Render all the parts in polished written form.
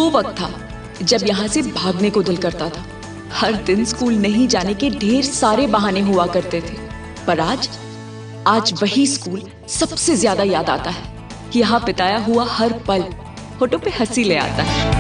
वो वक्त था जब यहाँ से भागने को दिल करता था। हर दिन स्कूल नहीं जाने के ढेर सारे बहाने हुआ करते थे, पर आज वही स्कूल सबसे ज्यादा याद आता है। यहाँ बिताया हुआ हर पल होठों पे हंसी ले आता है।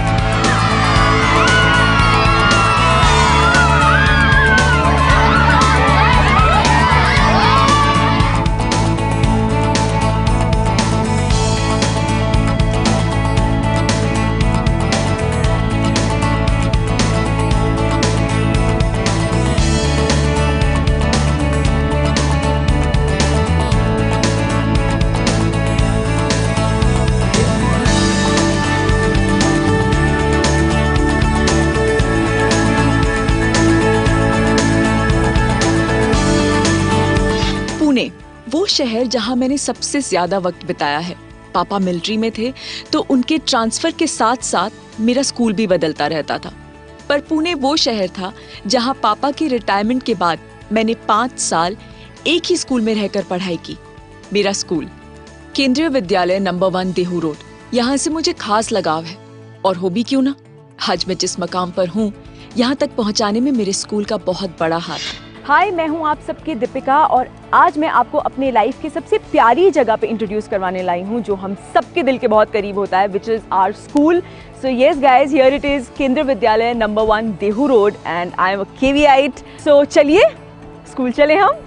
वो शहर जहां मैंने सबसे ज्यादा वक्त बिताया है। पापा मिलिट्री में थे तो उनके ट्रांसफर के साथ साथ मेरा स्कूल भी बदलता रहता था। पर पुणे वो शहर था जहां पापा के रिटायरमेंट के बाद मैंने 5 साल एक ही स्कूल में रहकर पढ़ाई की। मेरा स्कूल केंद्रीय विद्यालय नंबर 1 देहू रोड। यहाँ से मुझे खास लगाव है, और हो भी क्यों ना, आज मैं जिस मकाम पर हूँ यहाँ तक पहुँचाने में मेरे स्कूल का बहुत बड़ा हाथ है। हाय, मैं हूं आप सबकी दीपिका, और आज मैं आपको अपने लाइफ की सबसे प्यारी जगह पे इंट्रोड्यूस करवाने लाई हूं जो हम सबके दिल के बहुत करीब होता है, which is our school. So yes guys, here it is Kendriya Vidyalaya number 1 Dehu road and I am a KVite. सो चलिए स्कूल चले हम।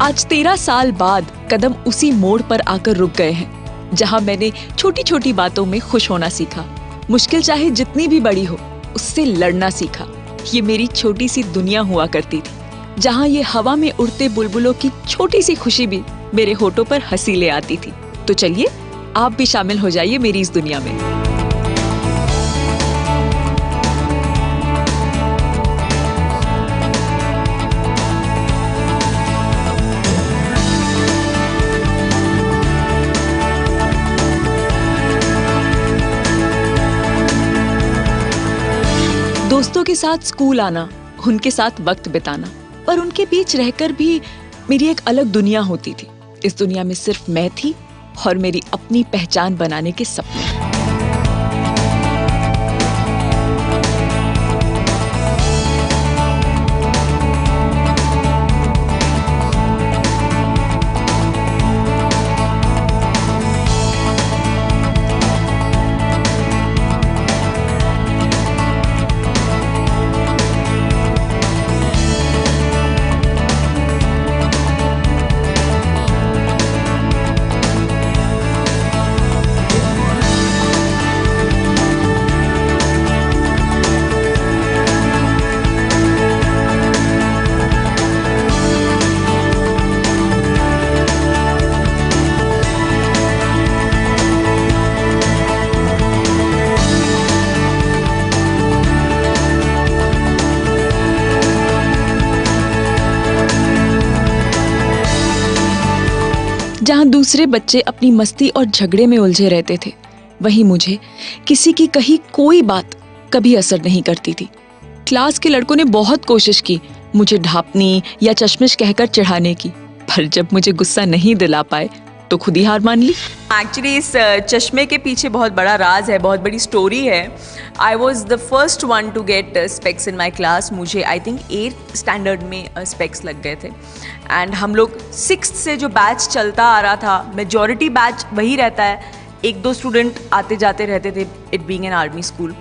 आज 13 साल बाद कदम उसी मोड़ पर आकर रुक गए हैं जहां मैंने छोटी छोटी बातों में खुश होना सीखा। मुश्किल चाहे जितनी भी बड़ी हो, उससे लड़ना सीखा। ये मेरी छोटी सी दुनिया हुआ करती थी जहां ये हवा में उड़ते बुलबुलों की छोटी सी खुशी भी मेरे होठों पर हंसी ले आती थी। तो चलिए आप भी शामिल हो जाइए मेरी इस दुनिया में। दोस्तों के साथ स्कूल आना, उनके साथ वक्त बिताना, पर उनके बीच रहकर भी मेरी एक अलग दुनिया होती थी। इस दुनिया में सिर्फ मैं थी और मेरी अपनी पहचान बनाने के सपने। जहां दूसरे बच्चे अपनी मस्ती और झगड़े में उलझे रहते थे, वहीं मुझे किसी की कही कोई बात कभी असर नहीं करती थी। क्लास के लड़कों ने बहुत कोशिश की मुझे ढापनी या चश्मिश कहकर चिढ़ाने की, पर जब मुझे गुस्सा नहीं दिला पाए तो खुद ही हार मान ली। एक्चुअली इस चश्मे के पीछे बहुत बड़ा राज है, बहुत बड़ी स्टोरी है। I was the first one to get specs in my class. मुझे आई थिंक 8th स्टैंडर्ड में स्पेक्स लग गए थे, एंड हम लोग 6th से जो बैच चलता आ रहा था, मेजॉरिटी बैच वही रहता है, 1-2 स्टूडेंट आते जाते रहते थे, it being an army school.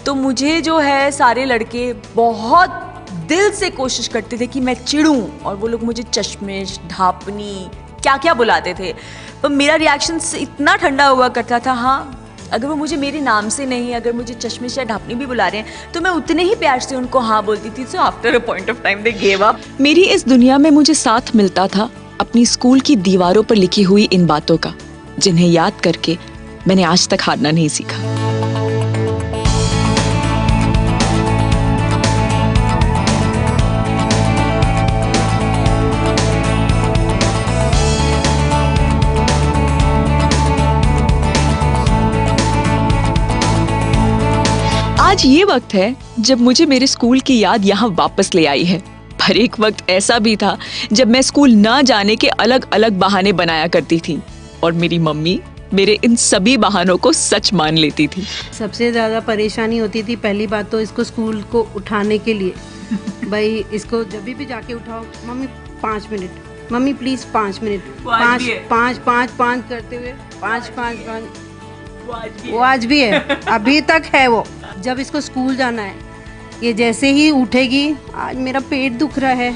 तो मुझे जो है सारे लड़के बहुत दिल से कोशिश करते थे कि मैं चिढ़ूं, और वो लोग मुझे चश्मिश, ढापनी, क्या क्या बुलाते थे। पर मेरा रिएक्शन इतना ठंडा हुआ करता था, हाँ अगर वो मुझे मेरे नाम से नहीं, अगर मुझे चश्मिश या ढापनी भी बुला रहे हैं तो मैं उतने ही प्यार से उनको हाँ बोलती थी। So after a point of time they give up. मेरी इस दुनिया में मुझे साथ मिलता था अपनी स्कूल की दीवारों पर लिखी हुई इन बातों का, जिन्हें याद करके मैंने आज तक हारना नहीं सीखा। आज ये वक्त है जब मुझे मेरे स्कूल की याद यहाँ वापस ले आई है। पर एक वक्त ऐसा भी था जब मैं स्कूल ना जाने के अलग अलग बहाने बनाया करती थी और मेरी मम्मी मेरे इन सभी बहानों को सच मान लेती थी। सबसे ज़्यादा परेशानी होती थी पहली बात तो इसको स्कूल को उठाने के लिए। भाई इसको जब भी जाके उठाओ, mummy 5 minute, mummy please 5 minute, पाँच करते हुए 5 वो आज भी है, अभी तक है वो। जब इसको स्कूल जाना है, ये जैसे ही उठेगी, आज मेरा पेट दुख रहा है,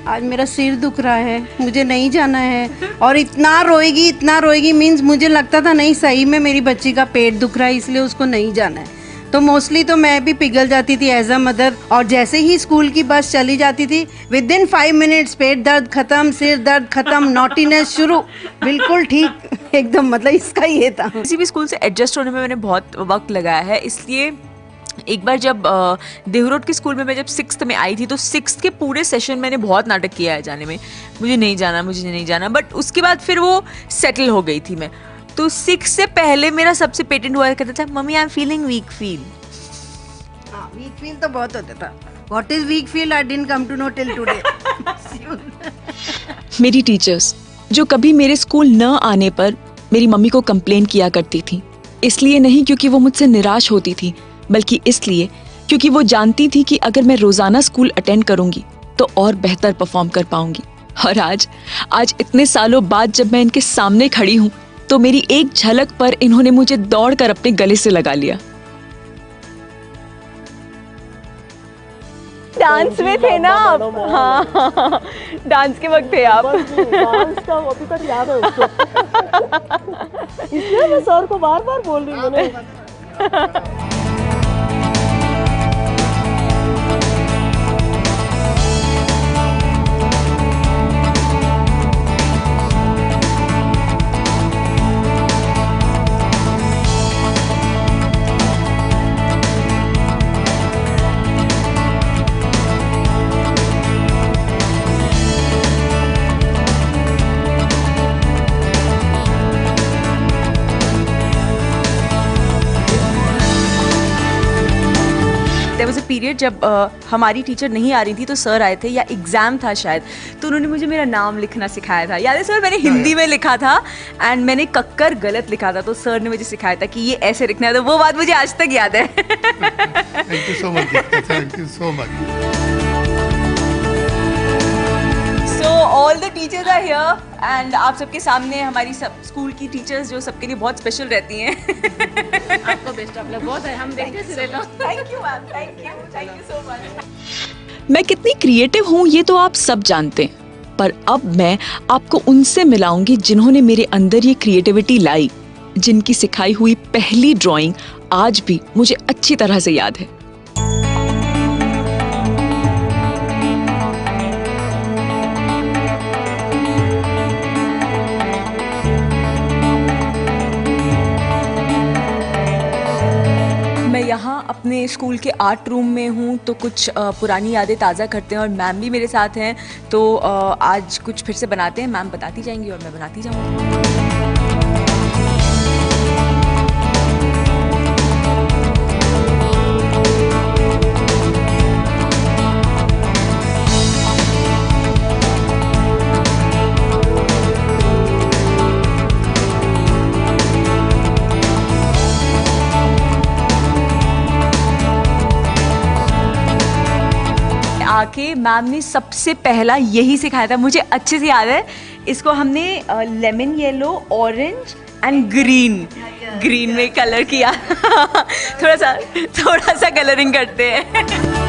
आज मेरा सिर दुख रहा है, मुझे नहीं जाना है, और इतना रोएगी मीन्स मुझे लगता था नहीं सही में मेरी बच्ची का पेट दुख रहा है इसलिए उसको नहीं जाना है। तो मोस्टली तो मैं भी पिघल जाती थी एज अ मदर, और जैसे ही स्कूल की बस चली जाती थी विद इन 5 मिनट्स पेट दर्द खत्म, सिर दर्द खत्म, नॉटीनेस शुरू, बिल्कुल ठीक एकदम। मतलब इसका ये था। किसी भी स्कूल से एडजस्ट होने में मैंने बहुत वक्त लगाया है, इसलिए एक बार जब देहू रोड के स्कूल में मैं जब 6th में आई थी तो 6th के पूरे सेशन मैंने बहुत नाटक किया है जाने में, मुझे नहीं जाना, बट उसके बाद फिर वो सेटल हो गई थी मैं। तो 6 से पहले मेरा सबसे पेटेंट हुआ करता था, mummy I am feeling weak feel. Weak feel तो बहुत होता था। What is weak feel I didn't come to know till today. मेरी टीचर्स जो कभी मेरे स्कूल न आने पर मेरी मम्मी को कंप्लेन किया करती थी, इसलिए नहीं क्योंकि वो मुझसे निराश होती थी, बल्कि इसलिए क्योंकि वो जानती थी कि अगर मैं रोजाना स्कूल अटेंड करूंगी तो और बेहतर परफॉर्म कर पाऊंगी। और आज इतने सालों बाद जब मैं इनके सामने खड़ी हूँ तो मेरी एक झलक पर इन्होंने मुझे दौड़कर अपने गले से लगा लिया। डांस में थे ना आप? हाँ, डांस के वक्त थे आप। डांस का अभी तक याद है उसको। इसलिए मैं सर को बार बार बोल रही हूँ मैंने। देयर वाज अ पीरियड जब हमारी टीचर नहीं आ रही थी तो सर आए थे, या एग्ज़ाम था शायद, तो उन्होंने मुझे मेरा नाम लिखना सिखाया था। याद है सर, मैंने हिंदी में लिखा था एंड मैंने कक्कर गलत लिखा था, तो सर ने मुझे सिखाया था कि ये ऐसे लिखना है, तो वो बात मुझे आज तक याद है। Thank you so much, thank you so much. So all the teachers are here and आप सबके सामने हमारी सब स्कूल की टीचर्स जो सबके लिए बहुत स्पेशल रहती हैं। आपको बेस्ट ऑफ लक बहुत है, हम देखते से रहता हूं। Thank you ma'am, thank you so much. मैं कितनी क्रिएटिव हूँ ये तो आप सब जानते हैं, पर अब मैं आपको उनसे मिलाऊंगी जिन्होंने मेरे अंदर ये क्रिएटिविटी लाई, जिनकी सिखाई हुई पहली ड्राइंग आज भी मुझे अच्छी तरह से याद है। मैं यहाँ अपने स्कूल के आर्ट रूम में हूँ, तो कुछ पुरानी यादें ताज़ा करते हैं और मैम भी मेरे साथ हैं, तो आज कुछ फिर से बनाते हैं। मैम बताती जाएंगी और मैं बनाती जाऊँगी। आके मैम ने सबसे पहला यही सिखाया था, मुझे अच्छे से याद है। इसको हमने lemon yellow, orange and green में कलर किया। थोड़ा सा कलरिंग करते हैं।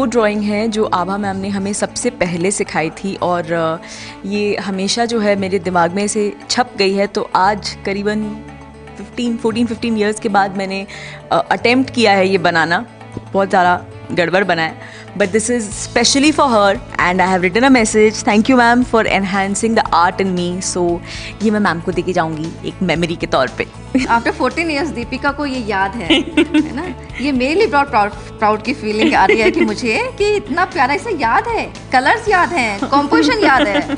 वो ड्राइंग है जो आभा मैम ने हमें सबसे पहले सिखाई थी और ये हमेशा जो है मेरे दिमाग में से छप गई है। तो आज करीबन 14-15 इयर्स के बाद मैंने अटेम्प्ट किया है ये बनाना। बहुत ज़्यादा गड़बड़ बना है, but this is specially for her and I have written a message, thank you ma'am for enhancing the art in me. So ये मैं मैम को दे के जाऊँगी एक मेमोरी के तौर पे। आफ्टर 14 इयर्स दीपिका को ये याद है ना? ये मेरे लिए बहुत प्राउड की फीलिंग आ रही है कि मुझे कि इतना प्यारा इसे याद है, कलर्स याद हैं, कॉम्पोजिशन याद है।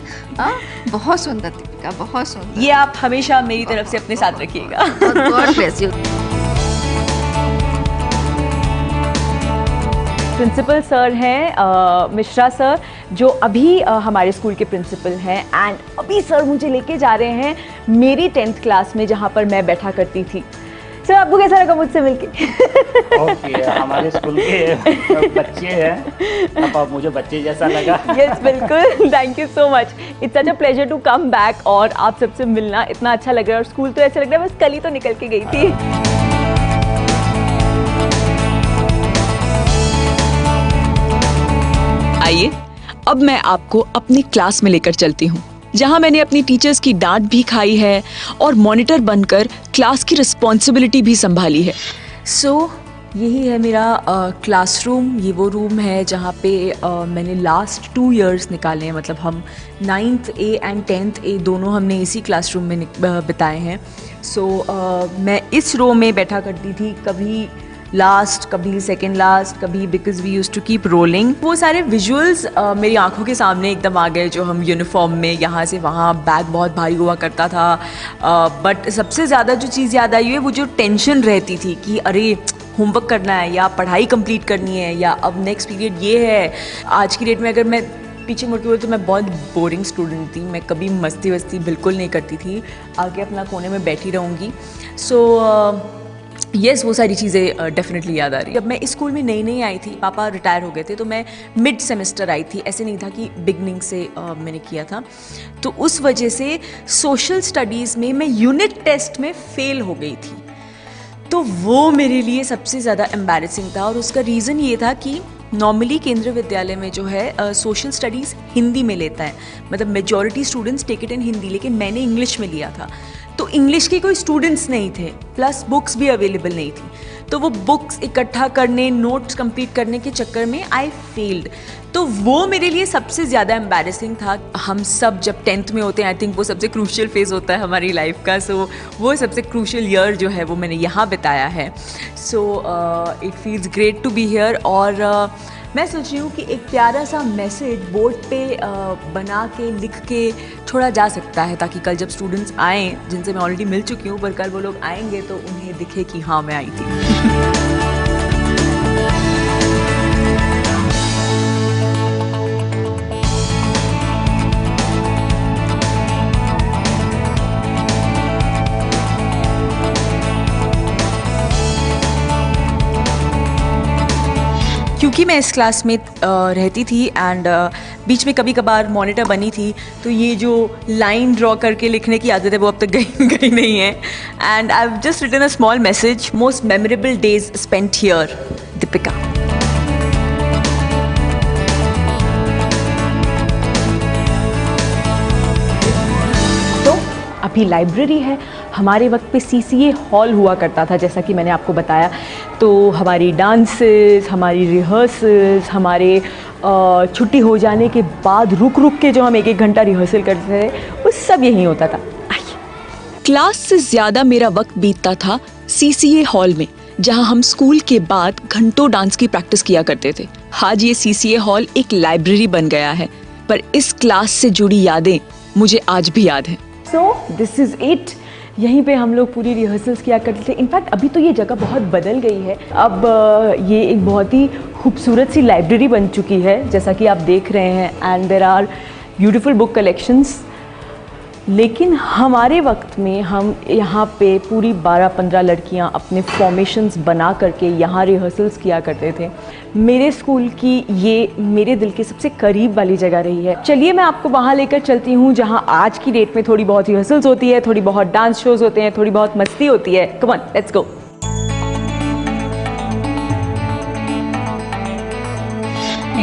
बहुत सुंदर दीपिका, बहुत सुंदर। ये आप हमेशा मेरी तरफ से अपने साथ रखिएगा। God bless you. Principal sir हैं मिश्रा सर, जो अभी हमारे स्कूल के प्रिंसिपल हैं एंड अभी सर मुझे लेके जा रहे हैं मेरी 10th क्लास में जहाँ पर मैं बैठा करती थी। सर आपको कैसा लगा मुझसे मिलके? ओके, हमारे स्कूल के बच्चे हैं, अब मुझे बच्चे जैसा लगा। यस बिल्कुल, thank you so much. It's such a pleasure to come back और आप सबसे मिलना इतना अच्छा लग रहा है। और स्कूल तो ऐसा लग रहा है बस कल ही तो निकल के गई थी। आइए अब मैं आपको अपनी क्लास में लेकर चलती हूँ, जहाँ मैंने अपनी टीचर्स की डांट भी खाई है और मॉनिटर बनकर क्लास की रिस्पॉन्सिबिलिटी भी संभाली है। सो यही है मेरा क्लासरूम। ये वो रूम है जहाँ पे मैंने लास्ट 2 इयर्स निकाले हैं। मतलब हम 9th A and 10th A दोनों हमने इसी क्लासरूम में बिताए हैं। सो मैं इस रो में बैठा करती थी, कभी लास्ट, कभी सेकेंड लास्ट, कभी because we use to keep rolling. वो सारे विजुअल्स मेरी आंखों के सामने एकदम आ गए, जो हम यूनिफॉर्म में यहाँ से वहाँ, बैग बहुत भारी हुआ करता था। बट सबसे ज़्यादा जो चीज़ याद आई है वो जो टेंशन रहती थी कि अरे होमवर्क करना है या पढ़ाई कंप्लीट करनी है या अब नेक्स्ट पीरियड ये है। आज की डेट में अगर मैं पीछे मुड़ के बोलूँ तो मैं बहुत बोरिंग स्टूडेंट थी। मैं कभी मस्ती वस्ती बिल्कुल नहीं करती थी, आके अपना कोने में बैठी रहूँगी। सो यस, वो सारी चीज़ें डेफिनेटली याद आ रही। जब मैं इस स्कूल में नई आई थी, पापा रिटायर हो गए थे, तो मैं मिड सेमेस्टर आई थी। ऐसे नहीं था कि बिगनिंग से मैंने किया था। तो उस वजह से सोशल स्टडीज़ में मैं यूनिट टेस्ट में फ़ेल हो गई थी। तो वो मेरे लिए सबसे ज़्यादा एम्बैरेसिंग था। और उसका रीज़न ये था कि नॉर्मली केंद्रीय विद्यालय में जो है सोशल स्टडीज़ हिंदी में लेता है, मतलब majority students take it in Hindi, लेकिन मैंने इंग्लिश में लिया था। तो इंग्लिश के कोई स्टूडेंट्स नहीं थे, प्लस बुक्स भी अवेलेबल नहीं थी। तो वो बुक्स इकट्ठा करने, नोट्स कंप्लीट करने के चक्कर में आई फेल्ड। तो वो मेरे लिए सबसे ज़्यादा एम्बैरेसिंग था। हम सब जब 10th में होते हैं, आई थिंक वो सबसे क्रूशियल फेज़ होता है हमारी लाइफ का। सो वो सबसे क्रूशियल ईयर जो है वो मैंने यहाँ बिताया है। So it feels great to be here. और मैं सोच रही हूँ कि एक प्यारा सा मैसेज बोर्ड पे बना के लिख के छोड़ा जा सकता है, ताकि कल जब स्टूडेंट्स आएँ, जिनसे मैं ऑलरेडी मिल चुकी हूँ, पर कल वो लोग आएंगे तो उन्हें दिखे कि हाँ मैं आई थी। क्योंकि मैं इस क्लास में रहती थी एंड बीच में कभी कभार मॉनिटर बनी थी, तो ये जो लाइन ड्रॉ करके लिखने की आदत है वो अब तक गई नहीं है। And I have just written a small message, most memorable days spent here, Deepika. तो अभी लाइब्रेरी है। हमारे वक्त पे CCA हॉल हुआ करता था, जैसा कि मैंने आपको बताया। तो हमारी डांसेस, हमारी रिहर्सल्स, हमारे छुट्टी हो जाने के बाद रुक के जो हम 1-1 घंटा रिहर्सल करते थे, वो सब यहीं होता था। क्लास से ज़्यादा मेरा वक्त बीतता था CCA हॉल में, जहां हम स्कूल के बाद घंटों डांस की प्रैक्टिस किया करते थे। आज ये CCA हॉल एक लाइब्रेरी बन गया है, पर इस क्लास से जुड़ी यादें मुझे आज भी याद हैं। So this is it. यहीं पे हम लोग पूरी रिहर्सल्स किया करते थे। इनफैक्ट अभी तो ये जगह बहुत बदल गई है। अब ये एक बहुत ही खूबसूरत सी लाइब्रेरी बन चुकी है, जैसा कि आप देख रहे हैं। And there are beautiful book collections. लेकिन हमारे वक्त में हम यहाँ पे पूरी 12-15 लड़कियाँ अपने फॉर्मेशंस बना करके यहाँ रिहर्सल्स किया करते थे। मेरे स्कूल की ये मेरे दिल के सबसे करीब वाली जगह रही है। चलिए मैं आपको वहाँ लेकर चलती हूँ जहाँ आज की डेट में थोड़ी बहुत रिहर्सल्स होती है, थोड़ी बहुत डांस शोज़ होते हैं, थोड़ी बहुत मस्ती होती है। Come on, let's go.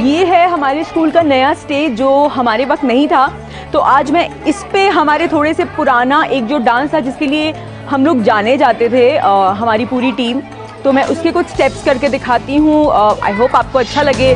ये है हमारे स्कूल का नया स्टेज जो हमारे वक्त नहीं था। तो आज मैं इस पे हमारे थोड़े से पुराना एक जो डांस था जिसके लिए हम लोग जाने जाते थे हमारी पूरी टीम, तो मैं उसके कुछ स्टेप्स करके दिखाती हूँ। आई होप आपको अच्छा लगे।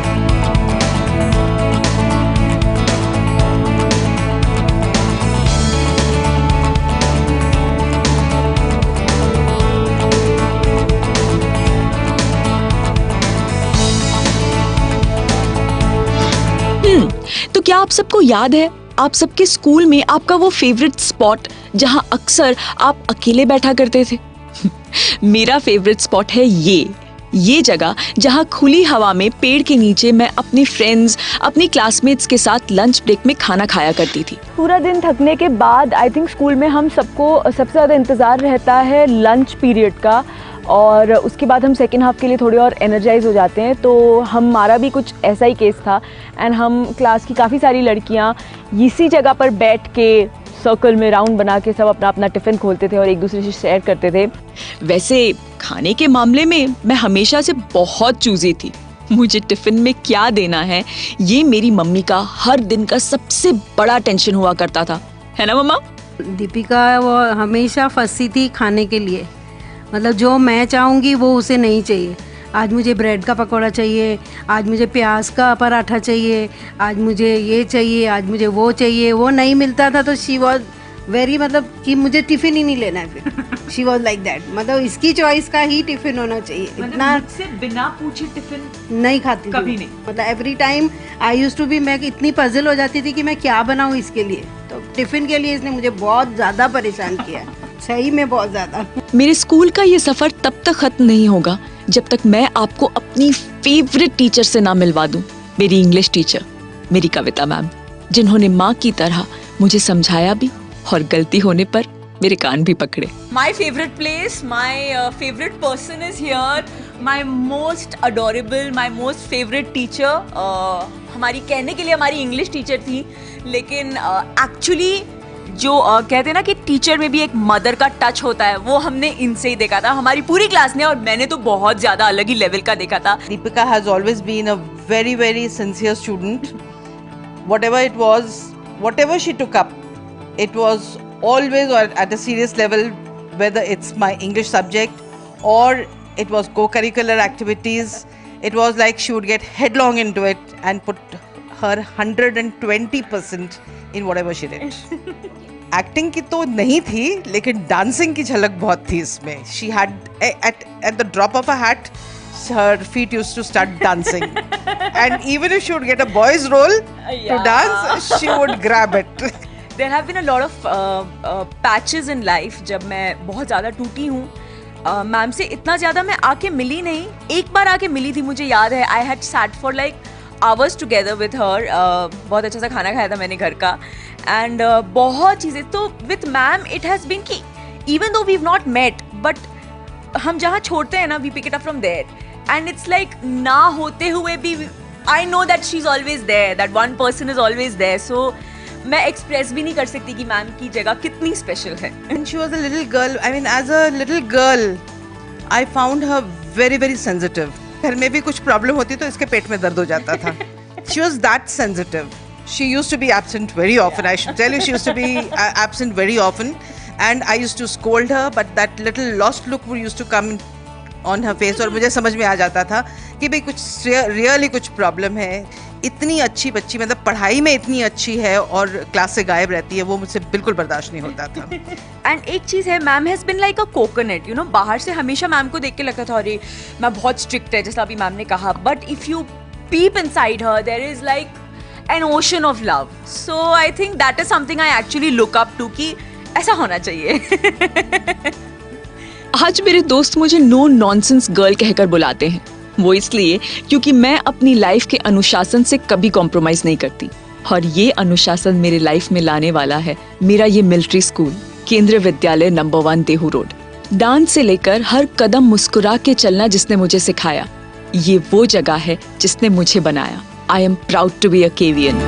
तो क्या आप सबको याद है आप सबके स्कूल में आपका वो फेवरेट स्पॉट जहां अक्सर आप अकेले बैठा करते थे? मेरा फेवरेट स्पॉट है ये जगह जहां खुली हवा में पेड़ के नीचे मैं अपने फ्रेंड्स, अपनी क्लासमेट्स के साथ लंच ब्रेक में खाना खाया करती थी। पूरा दिन थकने के बाद आई थिंक स्कूल में हम सबको सबसे ज़्यादा इंतज़ार रहता है लंच पीरियड का, और उसके बाद हम सेकेंड हाफ के लिए थोड़े और एनर्जाइज हो जाते हैं। तो हमारा भी कुछ ऐसा ही केस था एंड हम क्लास की काफ़ी सारी लड़कियाँ इसी जगह पर बैठ के सर्कल में राउंड बना के सब अपना अपना टिफ़िन खोलते थे और एक दूसरे से शेयर करते थे। वैसे खाने के मामले में मैं हमेशा से बहुत चूजी थी। मुझे टिफ़िन में क्या देना है ये मेरी मम्मी का हर दिन का सबसे बड़ा टेंशन हुआ करता था, है ना मम्मा? दीपिका वो हमेशा फंसी थी खाने के लिए, मतलब जो मैं चाहूँगी वो उसे नहीं चाहिए। आज मुझे ब्रेड का पकौड़ा चाहिए, आज मुझे प्याज का पराठा चाहिए, आज मुझे ये चाहिए, आज मुझे वो चाहिए। वो नहीं मिलता था तो शी वॉज वेरी, मतलब कि मुझे टिफ़िन ही नहीं लेना है फिर। शी वॉज लाइक दैट, मतलब इसकी चॉइस का ही टिफ़िन होना चाहिए। इतना मुझसे बिना पूछे टिफिन नहीं खाती कभी थी। नहीं। मतलब every time I used to be, मैं इतनी पजल हो जाती थी कि मैं क्या बनाऊँ इसके लिए। तो टिफ़िन के लिए इसने मुझे बहुत ज़्यादा परेशान किया, सही में बहुत ज़्यादा। मेरे स्कूल का ये सफ़र तब तक ख़त्म नहीं होगा जब तक मैं आपको अपनी फेवरेट टीचर से ना मिलवा दूं। मेरी इंग्लिश टीचर, मेरी कविता मैम, जिन्होंने माँ की तरह मुझे समझाया भी और गलती होने पर मेरे कान भी पकड़े। My favorite place, my favorite person is here. My most adorable, my most favorite teacher. हमारी कहने के लिए हमारी इंग्लिश टीचर थी, लेकिन एक्चुअली जो कहते हैं ना कि टीचर में भी एक मदर का टच होता है, वो हमने इनसे ही देखा था, हमारी पूरी क्लास ने। और मैंने तो बहुत ज़्यादा अलग ही लेवल का देखा था। Deepika has always been a very, very sincere student. Whatever she took up, it was always at a serious level, whether it's my English subject or it was co-curricular activities. It was like she would get headlong into it and put her 120% in whatever she did. Acting की तो नहीं थी, लेकिन dancing की झलक बहुत थी इसमें। She had at the drop of a hat, her feet used to start dancing, and even if she would get a boy's role to dance, she would grab it. There have been a lot of patches in life जब मैं बहुत ज़्यादा टूटी हूँ। Ma'am से इतना ज़्यादा मैं आके मिली नहीं, एक बार आके मिली थी, मुझे याद है। I had sat for like hours together with her. बहुत अच्छा सा खाना खाया था मैंने घर का, एंड बहुत चीज़ें। तो with ma'am it has been कि even though we have not met, but हम जहाँ छोड़ते हैं ना, we pick it up from there, and it's like ना होते हुए भी I know that she is always there, that one person is always there. So मैं एक्सप्रेस भी नहीं कर सकती कि मैम की जगह कितनी स्पेशल है। When she was a little girl, I mean, as a little girl, I found her very, very sensitive. घर में भी कुछ प्रॉब्लम होती तो इसके पेट में दर्द हो जाता था। She was that sensitive. She used to be absent very often. I should tell you, she used to be absent very often, and I used to scold her. But that little lost look used to come on her face, और मुझे समझ में आ जाता था कि भाई कुछ really कुछ प्रॉब्लम है। इतनी अच्छी बच्ची, मतलब पढ़ाई में इतनी अच्छी है और क्लास से गायब रहती है, वो मुझसे बिल्कुल बर्दाश्त नहीं होता था। एंड एक चीज़ है, ma'am has been like a coconut, you know. बाहर से हमेशा मैम को देख के लगता था अरे मैं बहुत स्ट्रिक्ट है, जैसा अभी मैम ने कहा, but if you peep inside her, there is like an ocean of love. So I think that is something I actually look up to कि ऐसा होना चाहिए। आज मेरे दोस्त मुझे नो नॉनसेंस गर्ल कहकर बुलाते हैं। वो इसलिए क्योंकि मैं अपनी लाइफ के अनुशासन से कभी कॉम्प्रोमाइज नहीं करती, और ये अनुशासन मेरे लाइफ में लाने वाला है मेरा ये मिलिट्री स्कूल, केंद्रीय Vidyalaya number 1 Dehu road. Dance से लेकर हर कदम मुस्कुरा के चलना जिसने मुझे सिखाया, ये वो जगह है जिसने मुझे बनाया। I am proud to be a केवियन।